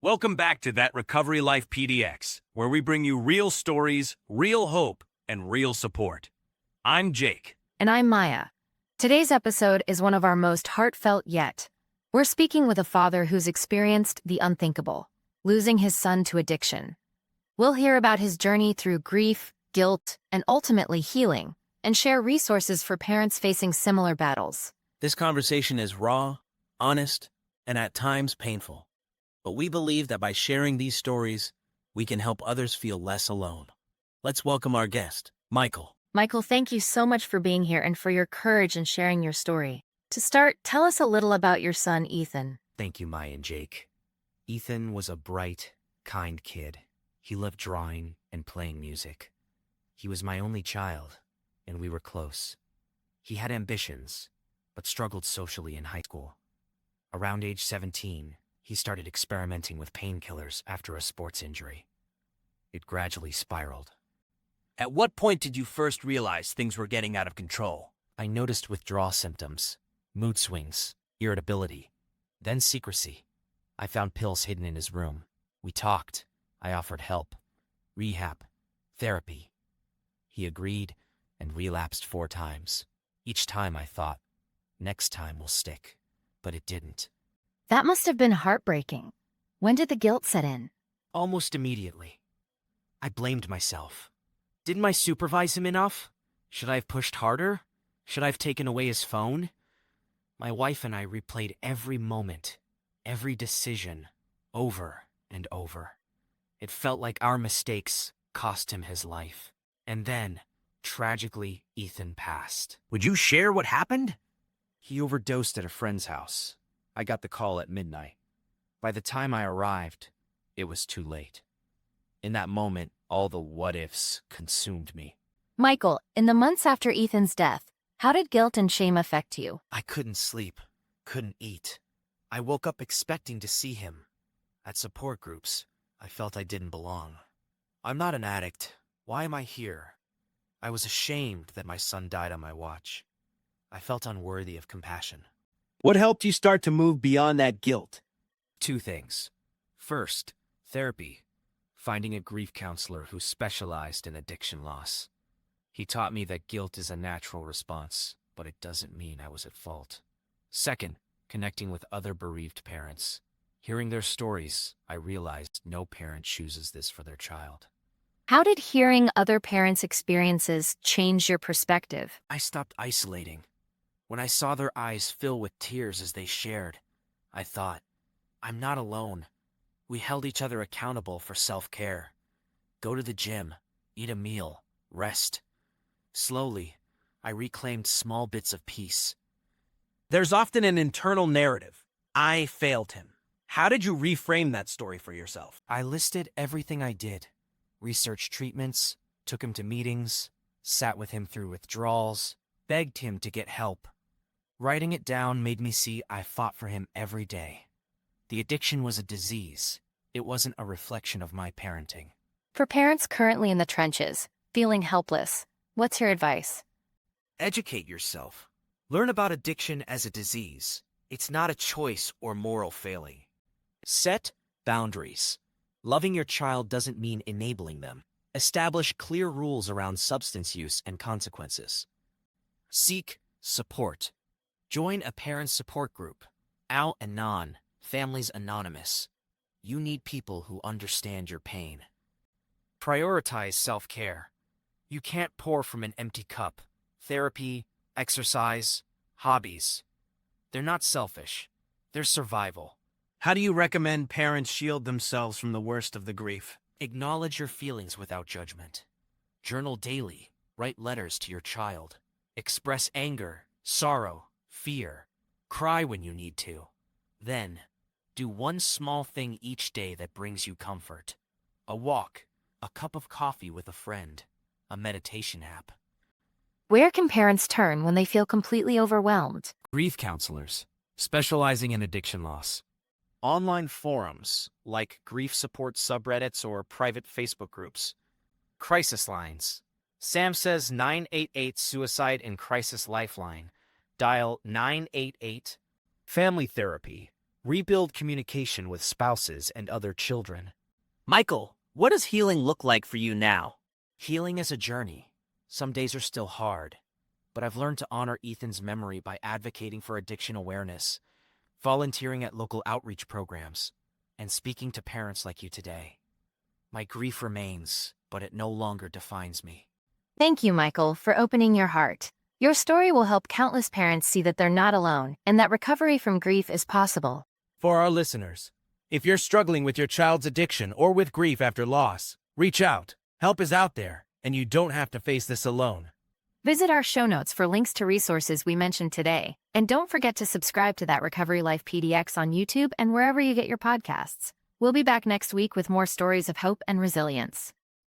Welcome back to That Recovery Life PDX, where we bring you real stories, real hope, and real support. I'm Jake. And I'm Maya. Today's episode is one of our most heartfelt yet. We're speaking with a father who's experienced the unthinkable, losing his son to addiction. We'll hear about his journey through grief, guilt, and ultimately healing, and share resources for parents facing similar battles. This conversation is raw, honest, and at times painful. But we believe that by sharing these stories, we can help others feel less alone. Let's welcome our guest, Michael. Michael, thank you so much for being here and for your courage in sharing your story. To start, tell us a little about your son, Ethan. Thank you, Maya and Jake. Ethan was a bright, kind kid. He loved drawing and playing music. He was my only child, and we were close. He had ambitions, but struggled socially in high school. Around age 17, he started experimenting with painkillers after a sports injury. It gradually spiraled. At what point did you first realize things were getting out of control? I noticed withdrawal symptoms, mood swings, irritability, then secrecy. I found pills hidden in his room. We talked. I offered help, rehab, therapy. He agreed and relapsed 4 times. Each time I thought, next time will stick, but it didn't. That must have been heartbreaking. When did the guilt set in? Almost immediately. I blamed myself. Didn't I supervise him enough? Should I have pushed harder? Should I have taken away his phone? My wife and I replayed every moment, every decision, over and over. It felt like our mistakes cost him his life. And then, tragically, Ethan passed. Would you share what happened? He overdosed at a friend's house. I got the call at midnight. By the time I arrived, it was too late. In that moment, all the what-ifs consumed me. Michael, in the months after Ethan's death, how did guilt and shame affect you? I couldn't sleep, couldn't eat. I woke up expecting to see him. At support groups, I felt I didn't belong. I'm not an addict. Why am I here? I was ashamed that my son died on my watch. I felt unworthy of compassion. What helped you start to move beyond that guilt? 2 things. First, therapy. Finding a grief counselor who specialized in addiction loss. He taught me that guilt is a natural response, but it doesn't mean I was at fault. Second, connecting with other bereaved parents. Hearing their stories, I realized no parent chooses this for their child. How did hearing other parents' experiences change your perspective? I stopped isolating. When I saw their eyes fill with tears as they shared, I thought, I'm not alone. We held each other accountable for self-care. Go to the gym, eat a meal, rest. Slowly, I reclaimed small bits of peace. There's often an internal narrative. I failed him. How did you reframe that story for yourself? I listed everything I did. Researched treatments, took him to meetings, sat with him through withdrawals, begged him to get help. Writing it down made me see I fought for him every day. The addiction was a disease. It wasn't a reflection of my parenting. For parents currently in the trenches, feeling helpless, what's your advice? Educate yourself. Learn about addiction as a disease. It's not a choice or moral failing. Set boundaries. Loving your child doesn't mean enabling them. Establish clear rules around substance use and consequences. Seek support. Join a parent support group. Al-Anon, Families Anonymous. You need people who understand your pain. Prioritize self-care. You can't pour from an empty cup. Therapy, exercise, hobbies. They're not selfish. They're survival. How do you recommend parents shield themselves from the worst of the grief? Acknowledge your feelings without judgment. Journal daily. Write letters to your child. Express anger, sorrow, fear. Cry when you need to. Then, do one small thing each day that brings you comfort. A walk, a cup of coffee with a friend, a meditation app. Where can parents turn when they feel completely overwhelmed? Grief counselors, specializing in addiction loss. Online forums, like grief support subreddits or private Facebook groups. Crisis lines. SAMHSA's 988 Suicide and Crisis Lifeline. Dial 988. Family therapy, Rebuild communication with spouses and other children. Michael, what does healing look like for you now? Healing is a journey. Some days are still hard, but I've learned to honor Ethan's memory by advocating for addiction awareness, volunteering at local outreach programs, and speaking to parents like you today. My grief remains, but it no longer defines me. Thank you, Michael, for opening your heart. Your story will help countless parents see that they're not alone and that recovery from grief is possible. For our listeners, if you're struggling with your child's addiction or with grief after loss, reach out. Help is out there, and you don't have to face this alone. Visit our show notes for links to resources we mentioned today. And don't forget to subscribe to that Recovery Life PDX on YouTube and wherever you get your podcasts. We'll be back next week with more stories of hope and resilience.